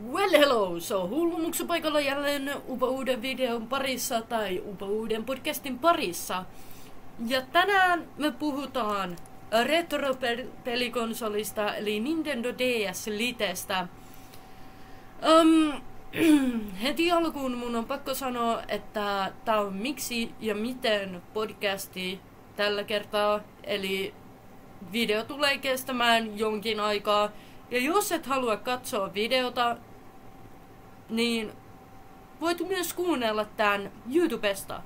Well hello, so Hulmumuksu paikalla jälleen uuden videon parissa tai uuden podcastin parissa. Ja tänään me puhutaan retro-pelikonsolista eli Nintendo DS Litestä. Heti alkuun mun on pakko sanoa, että tää on Miksi ja Miten podcasti tällä kertaa. Eli video tulee kestämään jonkin aikaa. Ja jos et halua katsoa videota, niin voit myös kuunnella tän YouTubesta.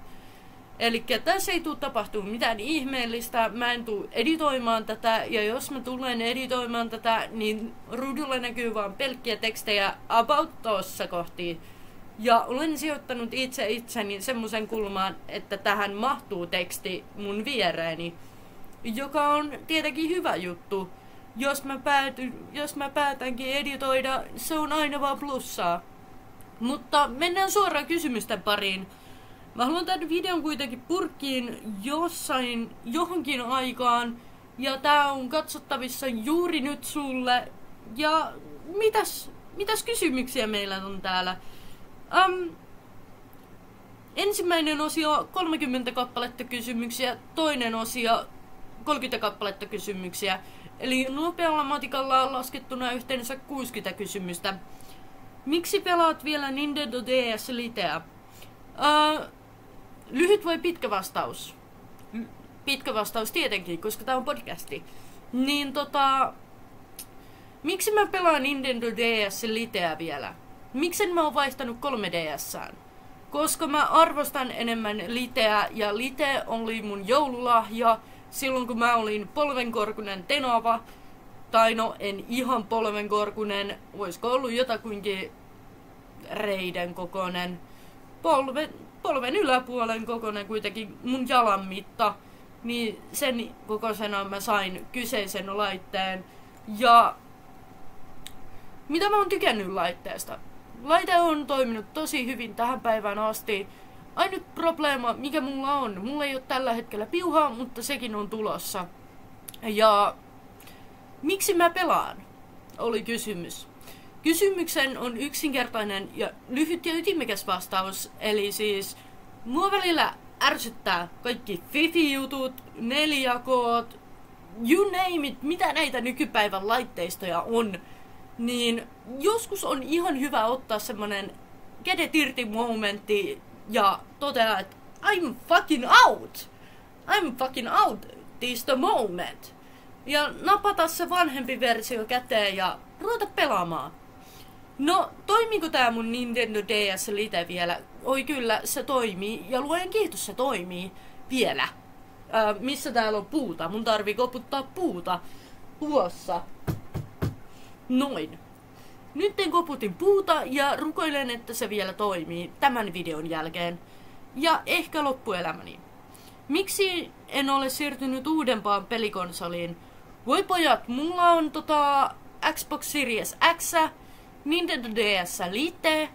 Elikkä tässä ei tule tapahtumaan mitään ihmeellistä, mä en tule editoimaan tätä, ja jos mä tulen editoimaan tätä, niin ruudulla näkyy vaan pelkkiä tekstejä about tossa kohti. Ja olen sijoittanut itseni semmoisen kulmaan, että tähän mahtuu teksti mun viereeni, joka on tietenkin hyvä juttu. Jos mä päätänkin editoida, se on aina vaan plussaa. Mutta mennään suoraan kysymysten pariin. Mä haluan tämän videon kuitenkin purkkiin johonkin aikaan. Ja tää on katsottavissa juuri nyt sulle. Ja mitäs kysymyksiä meillä on täällä? Ensimmäinen osio 30 kappaletta kysymyksiä, toinen osio 30 kappaletta kysymyksiä. Eli nopealla matikalla laskettuna yhteensä 60 kysymystä. Miksi pelaat vielä Nintendo DS Liteä? Lyhyt vai pitkä vastaus? Pitkä vastaus tietenkin, koska tää on podcasti. Niin miksi mä pelaan Nintendo DS Liteä vielä? Miksen mä oon vaihtanut 3DSään? Koska mä arvostan enemmän Liteä ja Lite oli mun joululahja silloin kun mä olin polvenkorkunen tenava. Tai no, en ihan polvenkorkunen, oisko ollut jotakuinkin reiden kokoinen. Polven yläpuolen kokoinen kuitenkin mun jalan mitta. Niin sen kokoisena mä sain kyseisen laitteen. Ja mitä mä oon tykännyt laitteesta? Laite on toiminut tosi hyvin tähän päivään asti. Ainut probleema, mikä mulla ei ole tällä hetkellä piuhaa, mutta sekin on tulossa. Ja miksi mä pelaan? Oli kysymys. Kysymyksen on yksinkertainen ja lyhyt ja ytimekäs vastaus. Eli siis, mua välillä ärsyttää kaikki Fifi-jutut, 4K:t, you name it, mitä näitä nykypäivän laitteistoja on. Niin joskus on ihan hyvä ottaa semmonen kädet irti momentti ja toteaa, että I'm fucking out this the moment. Ja napata se vanhempi versio käteen ja ruveta pelaamaan. No, toimiiko tää mun Nintendo DS Lite vielä? Oi kyllä, se toimii. Ja luojan kiitos, se toimii vielä. Missä täällä on puuta? Mun tarvii koputtaa puuta. Tuossa. Noin. Nyt koputin puuta ja rukoilen, että se vielä toimii tämän videon jälkeen. Ja ehkä loppuelämäni. Miksi en ole siirtynyt uudempaan pelikonsoliin? Voi pojat, mulla on Xbox Series X, Nintendo DS Lite,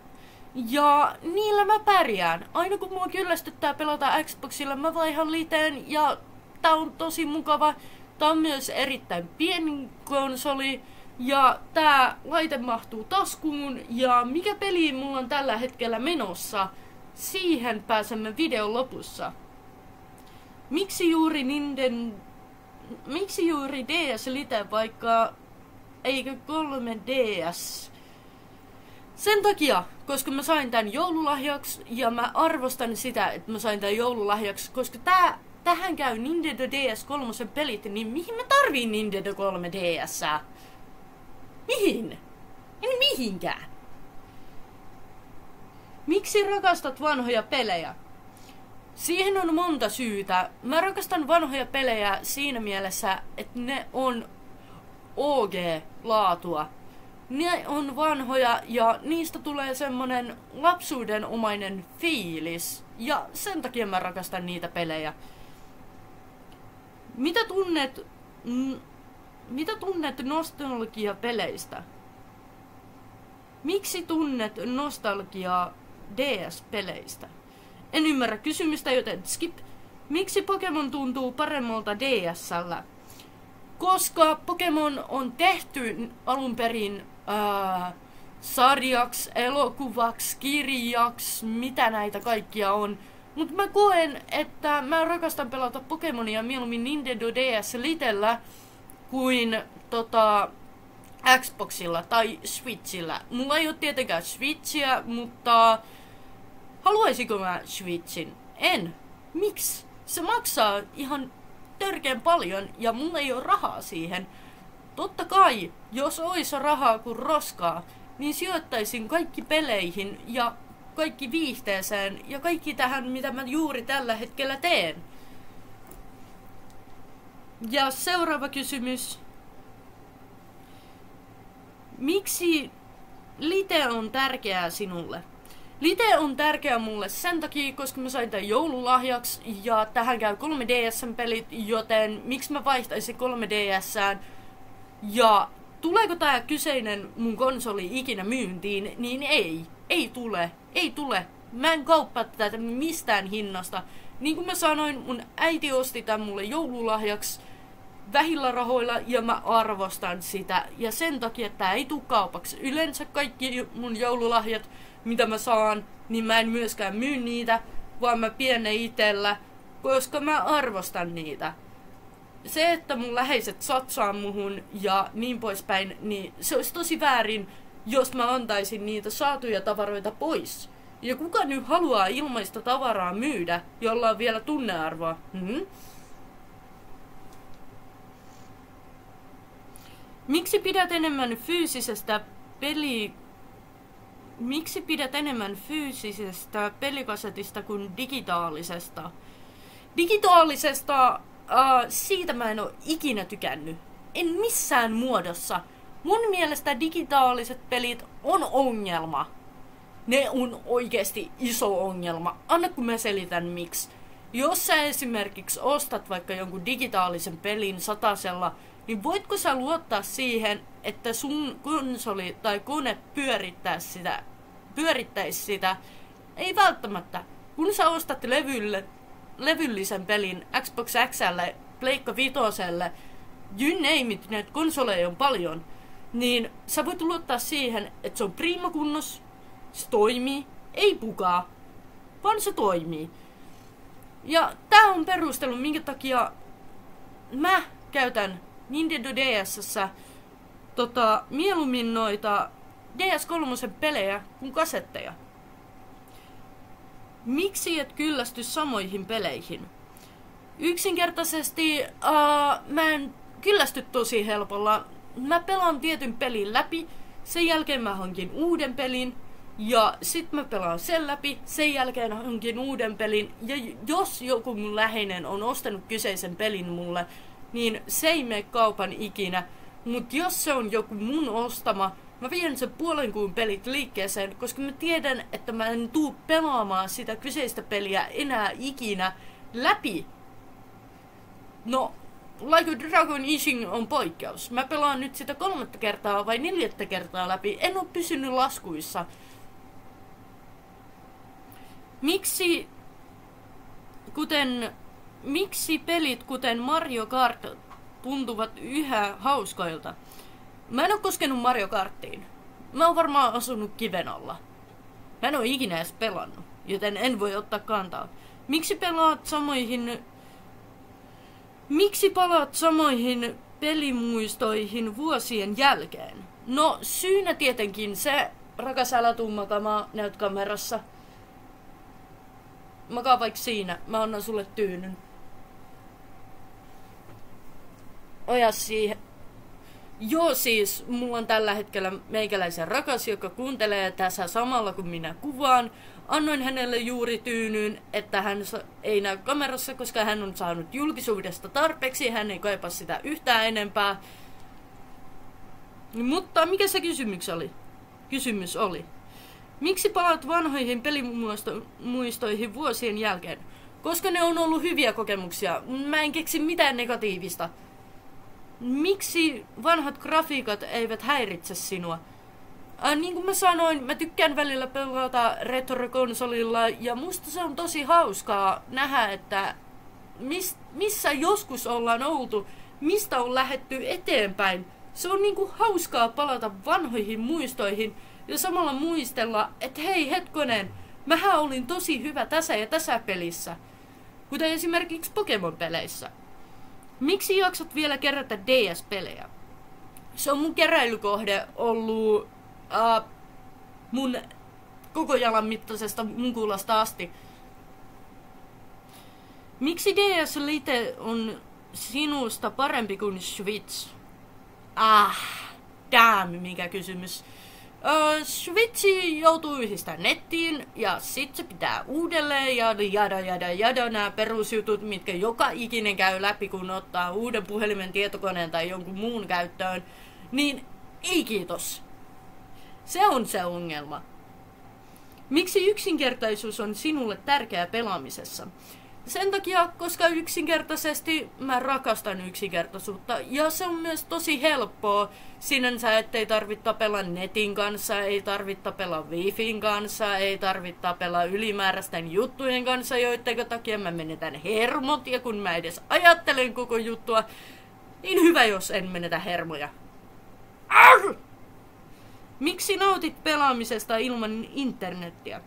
ja niillä mä pärjään. Aina kun mua kyllästyttää pelata Xboxilla, mä vaihan Liteen, ja tää on tosi mukava. Tää on myös erittäin pieni konsoli, ja tää laite mahtuu taskuun, ja mikä peli mulla on tällä hetkellä menossa, siihen pääsemme videon lopussa. Miksi juuri DS Lite, vaikka eikö 3DS? Sen takia, koska mä sain tän joululahjaksi, ja mä arvostan sitä, että mä sain tän joululahjaksi, koska tähän käy Nintendo DS3 pelit, niin mihin mä tarviin Nintendo 3DS:ää? Mihin? En mihinkään. Miksi rakastat vanhoja pelejä? Siihen on monta syytä. Mä rakastan vanhoja pelejä siinä mielessä, että ne on OG-laatua. Ne on vanhoja ja niistä tulee semmonen lapsuudenomainen fiilis. Ja sen takia mä rakastan niitä pelejä. Mitä tunnet nostalgia-peleistä? Miksi tunnet nostalgiaa DS-peleistä? En ymmärrä kysymystä, joten skip. Miksi Pokemon tuntuu paremmalta DS:llä? Koska Pokemon on tehty alun perin sarjaksi, elokuvaksi, kirjaksi, mitä näitä kaikkia on. Mutta mä koen, että mä rakastan pelata Pokemonia mieluummin Nintendo DS Litellä kuin Xboxilla tai Switchillä. Mulla ei ole tietenkään Switchiä, mutta haluaisinko mä Switchin? En. Miksi? Se maksaa ihan törkeän paljon ja mulla ei ole rahaa siihen. Totta kai, jos olisi rahaa kuin roskaa, niin sijoittaisin kaikki peleihin ja kaikki viihteeseen ja kaikki tähän, mitä mä juuri tällä hetkellä teen. Ja seuraava kysymys. Miksi Lite on tärkeää sinulle? Lite on tärkeää mulle sen takia, koska mä sain tämän joululahjaksi ja tähän käy 3DSn-pelit, joten miksi mä vaihtaisin 3DSään? Ja tuleeko tää kyseinen mun konsoli ikinä myyntiin? Niin ei. Ei tule. Ei tule. Mä en kauppaa tätä mistään hinnasta. Niin kuin mä sanoin, mun äiti osti tän mulle joululahjaksi vähillä rahoilla ja mä arvostan sitä. Ja sen takia tää ei tuu kaupaksi. Yleensä kaikki mun joululahjat, mitä mä saan, niin mä en myöskään myy niitä, vaan mä pidän ne itellä, koska mä arvostan niitä. Se, että mun läheiset satsaa muhun ja niin poispäin, niin se olisi tosi väärin, jos mä antaisin niitä saatuja tavaroita pois. Ja kuka nyt haluaa ilmaista tavaraa myydä, jolla on vielä tunnearvoa? Miksi pidät enemmän fyysisestä pelikasetista kuin digitaalisesta? Digitaalisesta siitä mä en oo ikinä tykännyt. En missään muodossa. Mun mielestä digitaaliset pelit on ongelma. Ne on oikeesti iso ongelma. Anna kun mä selitän miksi. Jos sä esimerkiksi ostat vaikka jonkun digitaalisen pelin satasella, niin voitko sä luottaa siihen, että sun konsoli tai kone pyörittäisi sitä? Ei välttämättä. Kun sä ostat levyllisen pelin Xbox X:lle, Pleikka Vitoselle, you name it, näitä konsoleja on paljon, niin sä voit luottaa siihen, että se on priimakunnos, se toimii, ei pukaa, vaan se toimii. Ja tää on perustelu, minkä takia mä käytän Nintendo DS:ssä mieluummin noita DS3 pelejä kuin kasetteja. Miksi et kyllästy samoihin peleihin? Yksinkertaisesti mä en kyllästy tosi helpolla. Mä pelaan tietyn pelin läpi, sen jälkeen mä hankin uuden pelin, ja sit mä pelaan sen läpi, sen jälkeen hankin uuden pelin, ja jos joku mun läheinen on ostanut kyseisen pelin mulle, niin se ei mene kaupan ikinä. Mut jos se on joku mun ostama, mä vien sen puolen kuun pelit liikkeeseen, koska mä tiedän, että mä en tuu pelaamaan sitä kyseistä peliä enää ikinä läpi. No, Like a Dragon Ising on poikkeus. Mä pelaan nyt sitä 3. kertaa vai 4. kertaa läpi. En oo pysynyt laskuissa. Miksi pelit kuten Mario Kart tuntuvat yhä hauskoilta? Mä en oo koskenut Mario Karttiin. Mä oon varmaan asunut kiven alla. Mä en oo ikinä edes pelannut, joten en voi ottaa kantaa. Miksi palaat samoihin pelimuistoihin vuosien jälkeen? No, syynä tietenkin se, rakas älä tuu makaamaan, näyt kamerassa. Makaa vaikka siinä, mä annan sulle tyynyn. Oja siihen. Joo siis, mulla on tällä hetkellä meikäläisen rakas, joka kuuntelee tässä samalla kun minä kuvaan. Annoin hänelle juuri tyynyn, että hän ei näy kamerassa, koska hän on saanut julkisuudesta tarpeeksi. Hän ei kaipaa sitä yhtään enempää. Mutta mikä se kysymys oli? Miksi palaat vanhoihin pelimuistoihin vuosien jälkeen? Koska ne on ollut hyviä kokemuksia. Mä en keksi mitään negatiivista. Miksi vanhat grafiikat eivät häiritse sinua? Niin kuin mä sanoin, mä tykkään välillä pelata retrokonsolilla ja musta se on tosi hauskaa nähdä, että missä joskus ollaan oltu, mistä on lähdetty eteenpäin. Se on niinku hauskaa palata vanhoihin muistoihin ja samalla muistella, että hei hetkonen, mähän olin tosi hyvä tässä ja tässä pelissä. Kuten esimerkiksi Pokemon-peleissä. Miksi jaksat vielä kerätä DS-pelejä? Se on mun keräilykohde ollut mun koko jalan mittaisesta munkulasta asti. Miksi DS Lite on sinusta parempi kuin Switch? Damn, mikä kysymys. Switchi joutuu yhdistämään nettiin ja sit se pitää uudelleen ja jada nämä perusjutut, mitkä joka ikinen käy läpi, kun ottaa uuden puhelimen, tietokoneen tai jonkun muun käyttöön. Niin ei kiitos. Se on se ongelma. Miksi yksinkertaisuus on sinulle tärkeää pelaamisessa? Sen takia, koska yksinkertaisesti mä rakastan yksinkertaisuutta ja se on myös tosi helppoa. Sinänsä, ettei tarvitse tapella netin kanssa, ei tarvitse tapella wifiin kanssa, ei tarvitse tapella ylimääräisten juttujen kanssa, joiden takia mä menetän hermot ja kun mä edes ajattelen koko juttua, niin hyvä jos en menetä hermoja. Miksi nautit pelaamisesta ilman internettiä?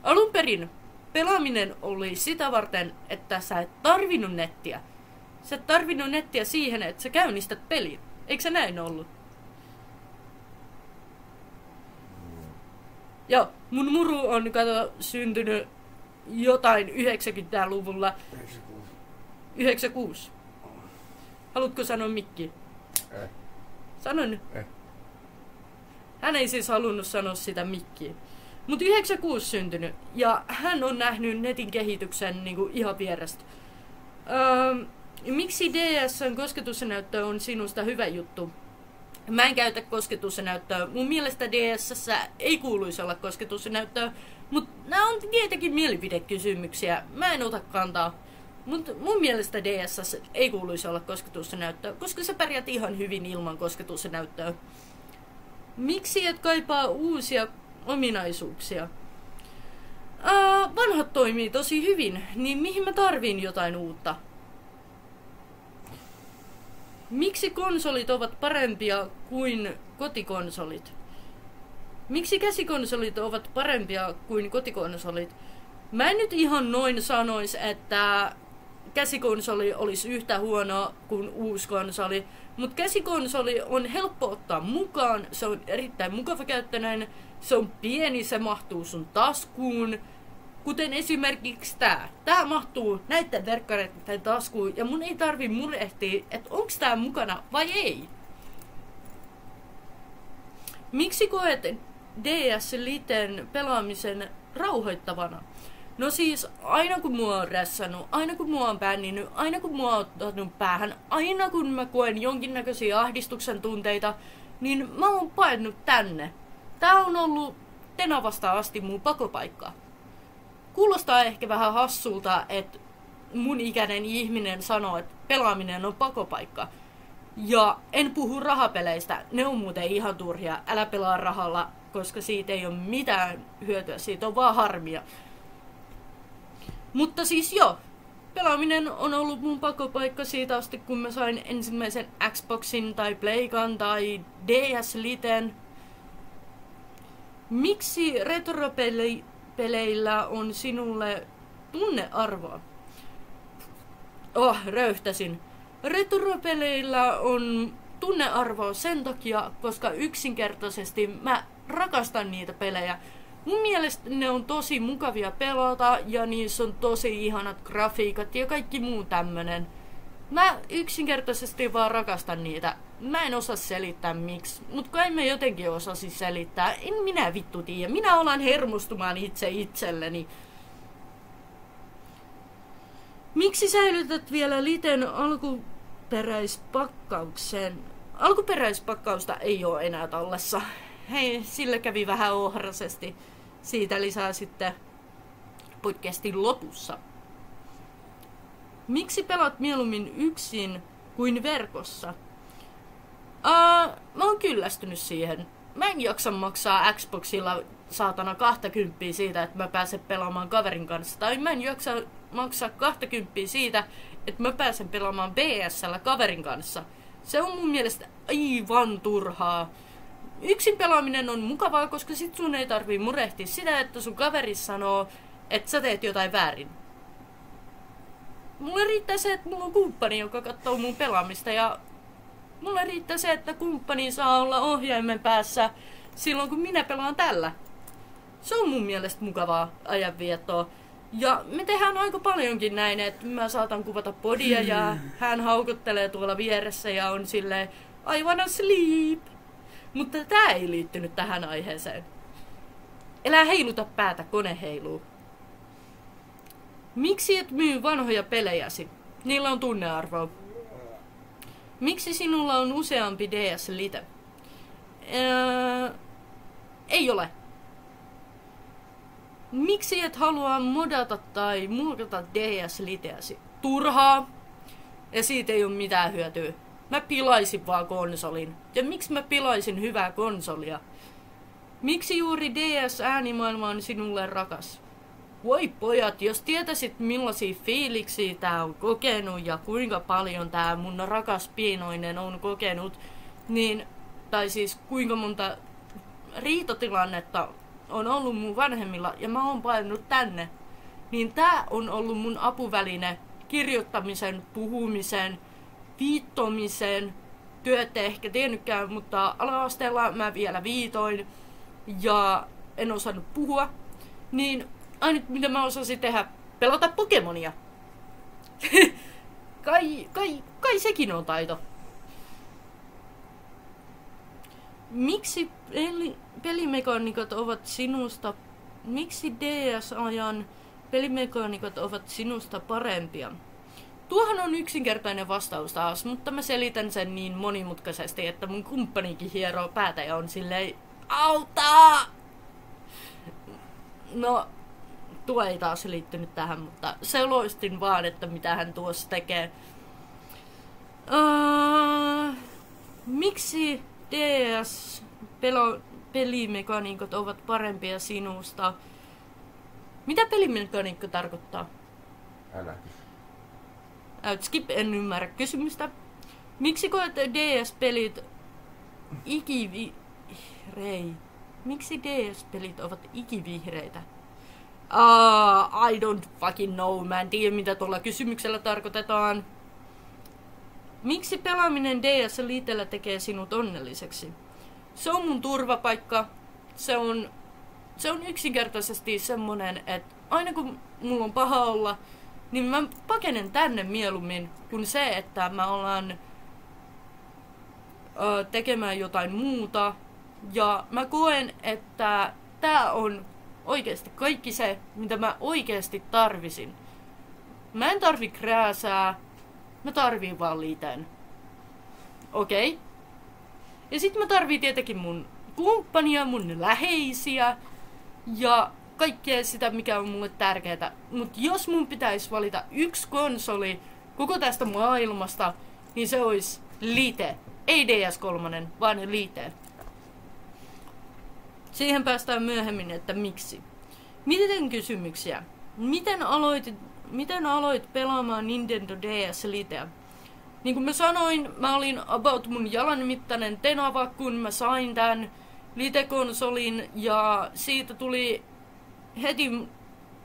Alun perin pelaaminen oli sitä varten, että sä et tarvinnut nettiä. Sä et tarvinnut nettiä siihen, että sä käynnistät pelin. Eikö se näin ollut? Joo, mun muru on syntynyt jotain 90-luvulla. 96. Haluatko sanoa mikki? Sano nyt. Hän ei siis halunnut sanoa sitä mikkiä. Mutta 96 syntynyt, ja hän on nähnyt netin kehityksen niinku ihan vierestä. Miksi DS:n kosketusnäyttö on sinusta hyvä juttu? Mä en käytä kosketusnäyttöä. Mun mielestä DS:ssä ei kuuluisi olla kosketusnäyttöä, mutta nämä on tietenkin mielipidekysymyksiä. Mä en ota kantaa. Mutta mun mielestä DS:ssä ei kuuluisi olla kosketusnäyttöä, koska sä pärjät ihan hyvin ilman kosketusnäyttöä. Miksi et kaipaa uusia ominaisuuksia? Vanhat toimii tosi hyvin, niin mihin mä tarviin jotain uutta? Miksi konsolit ovat parempia kuin kotikonsolit? Miksi käsikonsolit ovat parempia kuin kotikonsolit? Mä en nyt ihan noin sanois, että käsikonsoli olisi yhtä huono kuin uusi konsoli, mutta käsikonsoli on helppo ottaa mukaan, se on erittäin mukava käyttöinen, se on pieni, se mahtuu sun taskuun, kuten esimerkiksi tää. Tää mahtuu näiden verkkareiden taskuun ja mun ei tarvi murehtia, että onks tää mukana vai ei. Miksi koet DS Liten pelaamisen rauhoittavana? No siis, aina kun mua on rässännyt, aina kun mua on pänninyt, aina kun mua on ottanut päähän, aina kun mä koen jonkinnäköisiä ahdistuksen tunteita, niin mä oon painut tänne. Tää on ollut tenavasta asti mun pakopaikka. Kuulostaa ehkä vähän hassulta, että mun ikäinen ihminen sanoo, että pelaaminen on pakopaikka. Ja en puhu rahapeleistä, ne on muuten ihan turhia, älä pelaa rahalla, koska siitä ei ole mitään hyötyä, siitä on vaan harmia. Mutta siis joo, pelaaminen on ollut mun pakopaikka siitä asti, kun mä sain ensimmäisen Xboxin tai Playkan tai DS Liten. Miksi retropeleillä on sinulle tunnearvoa? Röyhtäsin. Retropeleillä on tunnearvoa sen takia, koska yksinkertaisesti mä rakastan niitä pelejä. Mun mielestä ne on tosi mukavia pelata ja niissä on tosi ihanat grafiikat ja kaikki muu tämmönen. Mä yksinkertaisesti vaan rakastan niitä. Mä en osaa selittää miksi, mut kai mä jotenkin osasin selittää. En minä vittu tiedä. Minä alan hermostumaan itse itselleni. Miksi säilytät vielä Liten alkuperäispakkauksen? Alkuperäispakkausta ei oo enää tallessa. Hei, sillä kävi vähän ohrasesti. Siitä lisää sitten podcastin lopussa. Miksi pelaat mieluummin yksin kuin verkossa? Mä oon kyllästynyt siihen. Mä en jaksa maksaa Xboxilla saatana 20 siitä, että mä pääsen pelaamaan kaverin kanssa. Tai mä en jaksa maksaa 20 siitä, että mä pääsen pelaamaan BS:llä kaverin kanssa. Se on mun mielestä aivan turhaa. yksin pelaaminen on mukavaa, koska sit sun ei tarvii murehtia sitä, että sun kaveri sanoo, että sä teet jotain väärin. Mulle riittää se, että mulla on kumppani, joka katsoo mun pelaamista, ja mulle riittää se, että kumppani saa olla ohjaimen päässä silloin, kun minä pelaan tällä. Se on mun mielestä mukavaa ajanviettoa. Ja me tehdään aika paljonkin näin, että mä saatan kuvata podia ja hän haukottelee tuolla vieressä ja on silleen I wanna sleep. Mutta tää ei liittynyt tähän aiheeseen. Elää heiluta päätä, kone heiluu. Miksi et myy vanhoja pelejäsi? Niillä on tunnearvoa. Miksi sinulla on useampi DS Lite? Ei ole. Miksi et halua modata tai muokata DS Liteäsi? Turhaa. Ja siitä ei ole mitään hyötyä. Mä pilaisin vaan konsolin. Ja miksi mä pilaisin hyvää konsolia? Miksi juuri DS-äänimaailma on sinulle rakas? Voi pojat, jos tietäisit millaisia fiiliksiä tää on kokenut ja kuinka paljon tää mun rakas pienoinen on kokenut, niin, tai siis kuinka monta riitotilannetta on ollut mun vanhemmilla ja mä oon painunut tänne, niin tää on ollut mun apuväline kirjoittamisen, puhumisen, viittomisen. Työ ette ehkä tiennytkään, mutta ala-asteella mä vielä viitoin ja en osannut puhua, niin ainut mitä mä osasin tehdä, pelata Pokemonia. kai sekin on taito. Miksi pelimekaniikat ovat sinusta, miksi DS-ajan pelimekaniikat ovat sinusta parempia? Tuohan on yksinkertainen vastaus taas, mutta mä selitän sen niin monimutkaisesti, että mun kumppanikin hieroo päätä ja on silleen, auta! No, tuo ei taas liittynyt tähän, mutta selostin vaan, että mitä hän tuossa tekee. Miksi DS-pelimekaniikat ovat parempia sinusta? Mitä pelimekaniikka tarkoittaa? Älähdys. Skip, en ymmärrä kysymystä. Miksi koet DS-pelit Miksi DS-pelit ovat ikivihreitä? I don't fucking know. Mä en tiedä, mitä tuolla kysymyksellä tarkoitetaan. Miksi pelaaminen DS Litellä tekee sinut onnelliseksi? Se on mun turvapaikka. Se on yksinkertaisesti semmonen, että aina kun mulla on paha olla, niin mä pakenen tänne mieluummin kuin se, että mä ollaan tekemään jotain muuta. Ja mä koen, että tää on oikeasti kaikki se, mitä mä oikeasti tarvisin. Mä en tarvi krääsää, mä tarviin vaan Liten. Okei? Ja sit mä tarviin tietenkin mun kumppania, mun läheisiä ja kaikkea sitä, mikä on mulle tärkeää. Mut jos mun pitäisi valita yksi konsoli koko tästä maailmasta, niin se olisi Lite. Ei DS3, vaan Lite. Siihen päästään myöhemmin, että miksi. Miten kysymyksiä? Miten aloit pelaamaan Nintendo DS Litea? Niin kuin mä sanoin, mä olin about mun jalan mittainen tenava, kun mä sain tän Lite-konsolin, ja siitä tuli heti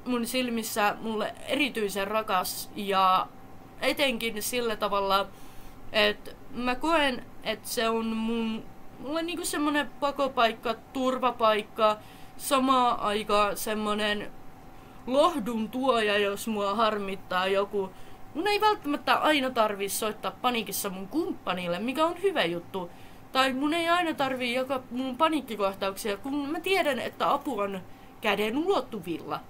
mun silmissä mulle erityisen rakas, ja etenkin sillä tavalla, että mä koen, että se on mulle niinku semmonen pakopaikka, turvapaikka, samaan aikaan semmonen lohdun tuoja, jos mua harmittaa joku. Mun ei välttämättä aina tarvii soittaa paniikissa mun kumppanille, mikä on hyvä juttu. Tai mun ei aina tarvii jakaa mun paniikkikohtauksia, kun mä tiedän, että apu on käden ulottuvilla.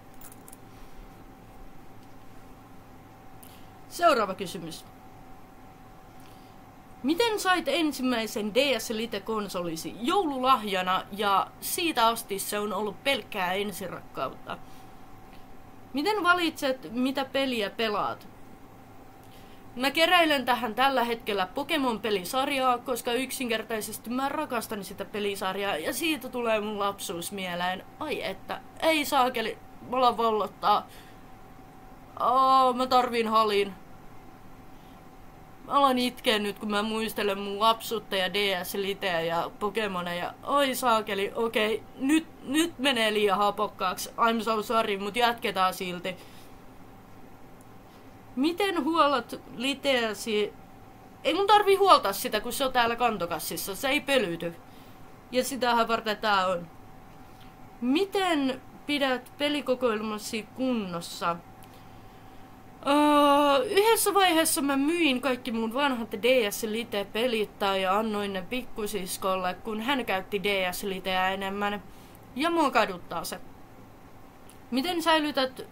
Seuraava kysymys. Miten sait ensimmäisen DS Lite-konsolisi joululahjana ja siitä asti se on ollut pelkkää ensirakkautta? Miten valitset, mitä peliä pelaat? Mä keräilen tähän tällä hetkellä Pokemon-pelisarjaa, koska yksinkertaisesti mä rakastan sitä pelisarjaa ja siitä tulee mun lapsuus mieleen. Ai että, ei saakeli, mulla vollottaa. Mä tarviin halin. alan itkeä nyt, kun mä muistelen mun lapsuutta ja DS-liteä ja Pokemoneja. Oi saakeli, okei, nyt menee liian hapokkaaksi. I'm so sorry, mut jatketaan silti. Miten huolat liteäsi? Ei mun tarvii huoltaa sitä, kun se on täällä kantokassissa. Se ei pölyty. Ja sitähän varten tää on. Miten pidät pelikokoelmasi kunnossa? Yhdessä vaiheessa mä myin kaikki mun vanhat DS-lite-pelit ja annoin ne pikkusiskolle, kun hän käytti DS-liteä enemmän. Ja mua kaduttaa se. Miten säilytät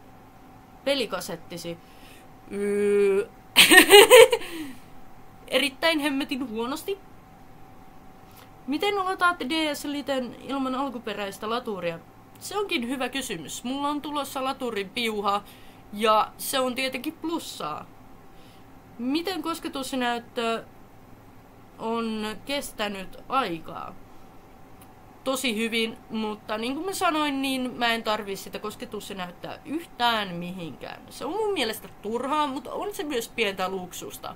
pelikasettisi? Erittäin hemmetin huonosti. Miten lataat DS-liten ilman alkuperäistä laturia? Se onkin hyvä kysymys. Mulla on tulossa laturin piuha ja se on tietenkin plussaa. Miten kosketusnäyttö on kestänyt aikaa? Tosi hyvin, mutta niin kuin mä sanoin, niin mä en tarvii sitä kosketusnäyttöä yhtään mihinkään. Se on mun mielestä turhaa, mutta on se myös pientä luksusta.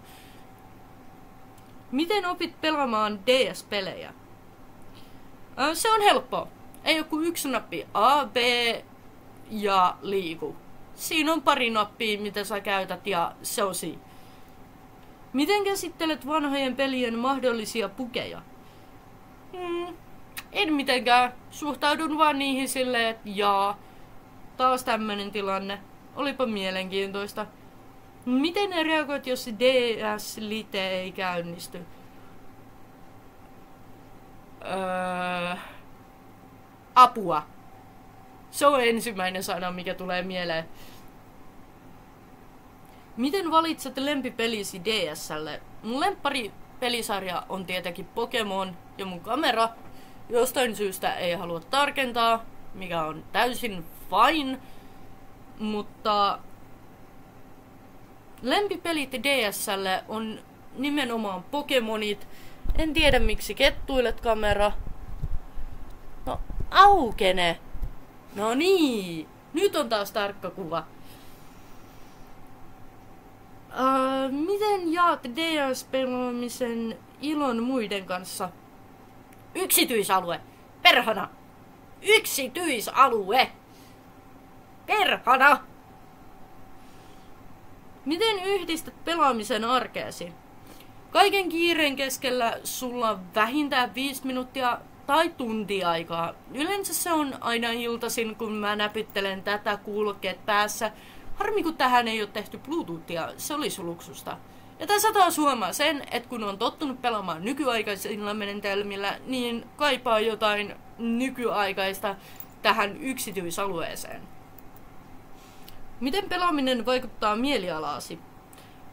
Miten opit pelaamaan DS-pelejä? Se on helppoa. Ei ole kuin yksi nappi A, B ja liiku. Siinä on pari nappia, mitä sä käytät ja se on siinä. Miten käsittelet vanhojen pelien mahdollisia bugeja? En mitenkään. Suhtaudun vaan niihin silleen, että jaa. Taas tämmönen tilanne. Olipa mielenkiintoista. Miten reagoit, jos DS-lite ei käynnisty? Apua. Se on ensimmäinen sana, mikä tulee mieleen. Miten valitset lempipelisi DS:lle? Mun lemppari pelisarja on tietenkin Pokemon ja mun kamera jostain syystä ei halua tarkentaa, mikä on täysin fine, mutta lempipelit DS:lle on nimenomaan Pokemonit. En tiedä miksi kettuilet kamera. No aukene. No niin, nyt on taas tarkka kuva. Miten jaat DS-pelaamisen ilon muiden kanssa? Yksityisalue. Perhana. Yksityisalue. Perhana. Miten yhdistät pelaamisen arkeesi? Kaiken kiireen keskellä sulla on vähintään 5 minuuttia tai tunti aikaa. Yleensä se on aina iltaisin, kun mä näpyttelen tätä kuulokkeet päässä. Harmi, kun tähän ei ole tehty Bluetoothia, se olisi luksusta. Ja tässä taas huomaa sen, että kun on tottunut pelaamaan nykyaikaisilla menetelmillä, niin kaipaa jotain nykyaikaista tähän yksityisalueeseen. Miten pelaaminen vaikuttaa mielialaasi?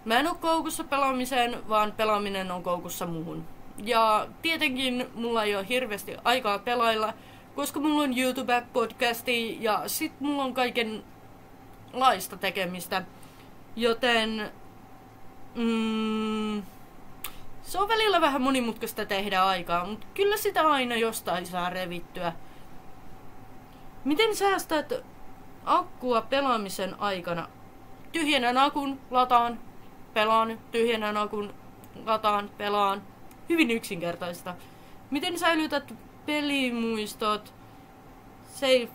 Mä en ole koukussa pelaamiseen, vaan pelaaminen on koukussa muuhun. Ja tietenkin mulla ei ole hirveästi aikaa pelailla, koska mulla on YouTube-podcasti ja sit mulla on kaikenlaista tekemistä. Joten se on välillä vähän monimutkaista tehdä aikaa, mutta kyllä sitä aina jostain saa revittyä. Miten säästät akkua pelaamisen aikana? Tyhjennän akun, lataan, pelaan, tyhjennän akun, lataan, pelaan. Hyvin yksinkertaista. Miten säilytät pelimuistot? Save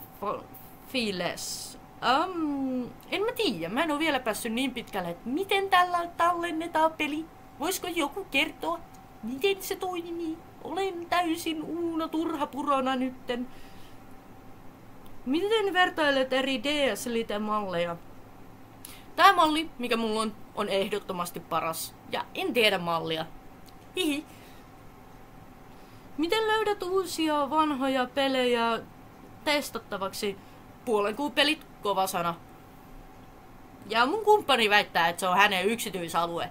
files. En mä tiedä. Mä en oo vielä päässyt niin pitkälle, että miten tällä tallennetaan peli. Voisiko joku kertoa, miten se toimii? Olen täysin uuna turhapurona nytten. Miten vertailet eri DS-lite-malleja? Tää malli, mikä mulla on ehdottomasti paras. Ja en tiedä mallia. Hihi. Miten löydät uusia vanhoja pelejä testattavaksi? Puolenkuupelit, kova sana. Ja mun kumppani väittää, että se on hänen yksityisalue.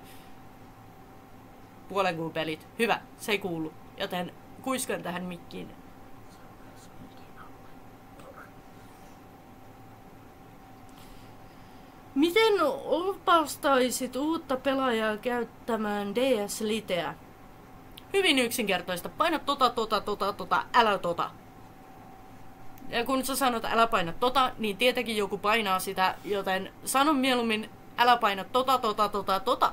Puolenkuupelit. Hyvä, se ei kuulu. Joten kuiskan tähän mikkiin. Miten opastaisit uutta pelaajaa käyttämään DS-liteä? Hyvin yksinkertaista. Paina älä tota. Ja kun sä sanot älä paina niin tietenkin joku painaa sitä, joten sano mieluummin älä paina tota.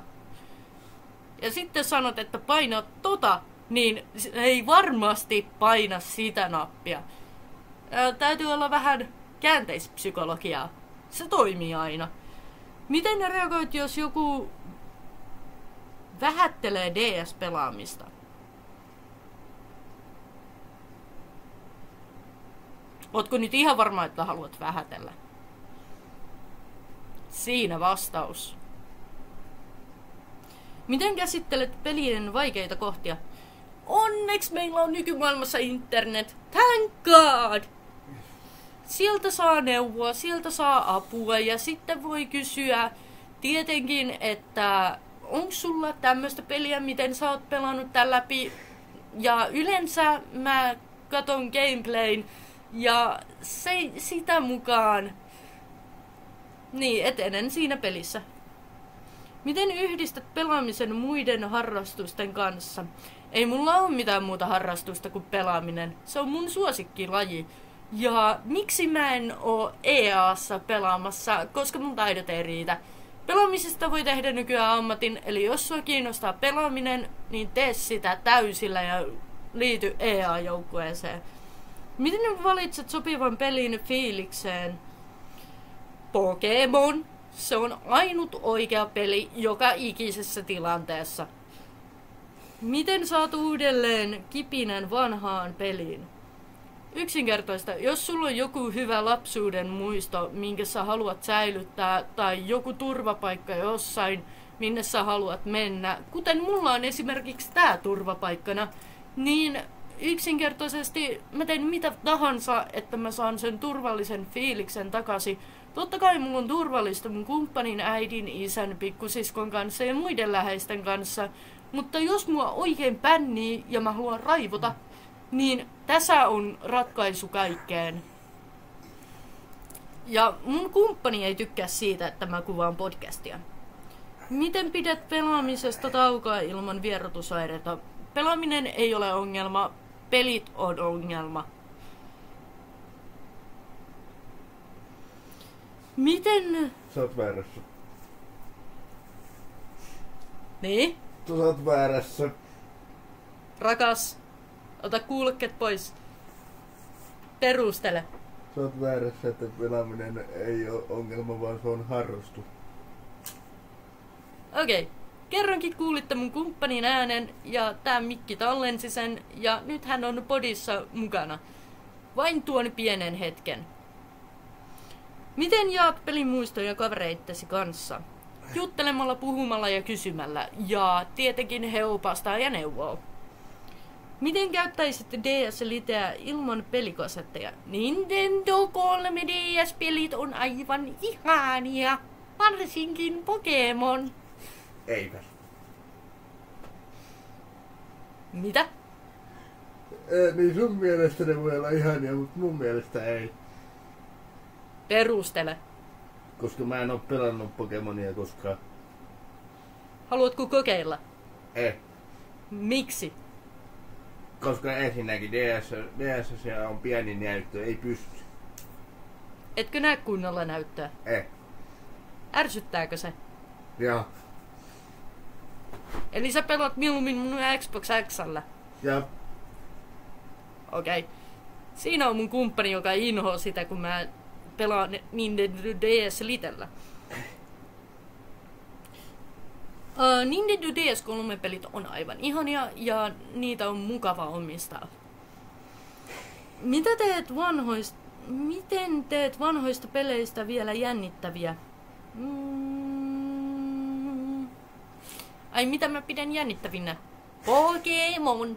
ja sitten sanot, että paina tota, niin ei varmasti paina sitä nappia. Täytyy olla vähän käänteispsykologiaa. Se toimii aina. Miten reagoit, jos joku vähättelee DS-pelaamista? Ootko nyt ihan varma, että haluat vähätellä? Siinä vastaus. Miten käsittelet pelien vaikeita kohtia? Onneksi meillä on nykymaailmassa internet. Thank God! Sieltä saa neuvoa, sieltä saa apua ja sitten voi kysyä tietenkin, että onko sulla tämmöistä peliä, miten sä oot pelannut tän läpi. Ja yleensä mä katon gameplayn ja sitä mukaan etenen siinä pelissä. Miten yhdistät pelaamisen muiden harrastusten kanssa? Ei mulla ole mitään muuta harrastusta kuin pelaaminen. Se on mun suosikkilaji. Ja miksi mä en oo EA:ssa pelaamassa, koska mun taidot ei riitä. Pelaamisesta voi tehdä nykyään ammatin, eli jos sua kiinnostaa pelaaminen, niin tee sitä täysillä ja liity EA-joukkueeseen. Miten valitset sopivan pelin fiilikseen? Pokémon. Se on ainut oikea peli joka ikisessä tilanteessa. Miten saat uudelleen kipinän vanhaan peliin? Yksinkertaista, jos sulla on joku hyvä lapsuuden muisto, minkä sä haluat säilyttää, tai joku turvapaikka jossain, minne sä haluat mennä, kuten mulla on esimerkiksi tää turvapaikkana, niin yksinkertaisesti mä teen mitä tahansa, että mä saan sen turvallisen fiiliksen takaisin. Totta kai mulla on turvallista mun kumppanin, äidin, isän, pikkusiskon kanssa ja muiden läheisten kanssa, mutta jos mua oikein pännii ja mä haluan raivota, niin tässä on ratkaisu kaikkeen. Ja mun kumppani ei tykkää siitä, että mä kuvaan podcastia. Miten pidät pelaamisesta taukoa ilman vierotusoireita? Pelaaminen ei ole ongelma, pelit on ongelma. Miten... Sä oot väärässä. Niin? Sä oot väärässä. Rakas, ota kuulokkeet pois. Perustele. Sä oot väärässä, että pelaaminen ei ole ongelma, vaan se on harrastus. Okei. Kerrankin kuulitte mun kumppanin äänen ja tää mikki tallensi sen ja nyt hän on podissa mukana. Vain tuon pienen hetken. Miten jaat pelimuistoja kavereittesi kanssa? Juttelemalla, puhumalla ja kysymällä. Ja tietenkin he opastaa ja neuvoo. Miten käyttäisitte DS-liteä ilman pelikasetteja? Nintendo 3DS-pelit on aivan ihania. Varsinkin Pokémon. Eipä. Mitä? Niin sun mielestä ne voi olla ihania, mutta mun mielestä ei. Perustele. Koska mä en oo pelannut Pokemonia koskaan. Haluatko kokeilla? Ei. Miksi? Koska ensinnäkin DS on pieni näyttö, ei pysty. Etkö näe kunnolla näyttöä? Ei. Ärsyttääkö se? Joo. Eli sä pelat mieluummin mun Xbox X:llä? Ja. Okei. Siinä on mun kumppani, joka inhoaa sitä, kun mä pelaan Nintendo DS Litellä. Nintendo DS 3-pelit on aivan ihania ja niitä on mukava omistaa. Miten teet vanhoista peleistä vielä jännittäviä? Ai mitä mä pidän jännittävinä? Pokémon!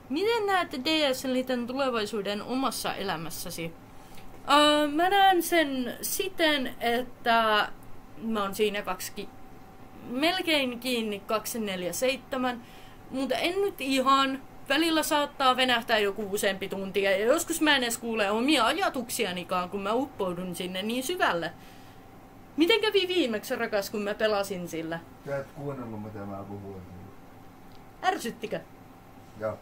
Miten näet DS-liten tulevaisuuden omassa elämässäsi? Mä näen sen siten, että mä oon siinä melkein kiinni 247, mutta en nyt ihan. Välillä saattaa venähtää joku useampi tunti ja joskus mä en edes kuule omia ajatuksianikaan, kun mä uppoudun sinne niin syvälle. Miten kävi viimeksi, rakas, kun mä pelasin sillä? Sä et kuunnellut, mitä mä puhuin. Ärsyttikö? Joo.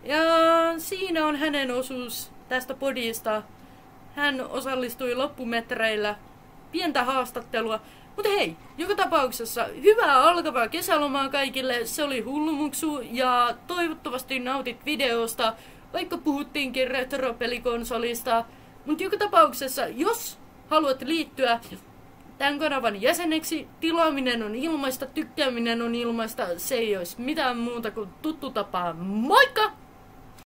Ja siinä on hänen osuus tästä podista. Hän osallistui loppumetreillä. Pientä haastattelua. Mutta hei, joka tapauksessa hyvää alkavaa kesälomaa kaikille. Se oli Hullumuksu ja toivottavasti nautit videosta, vaikka puhuttiinkin retropelikonsolista. Mutta joka tapauksessa, jos haluat liittyä tämän kanavan jäseneksi, tilaaminen on ilmaista, tykkääminen on ilmaista. Se ei olisi mitään muuta kuin tuttu tapa. Moikka!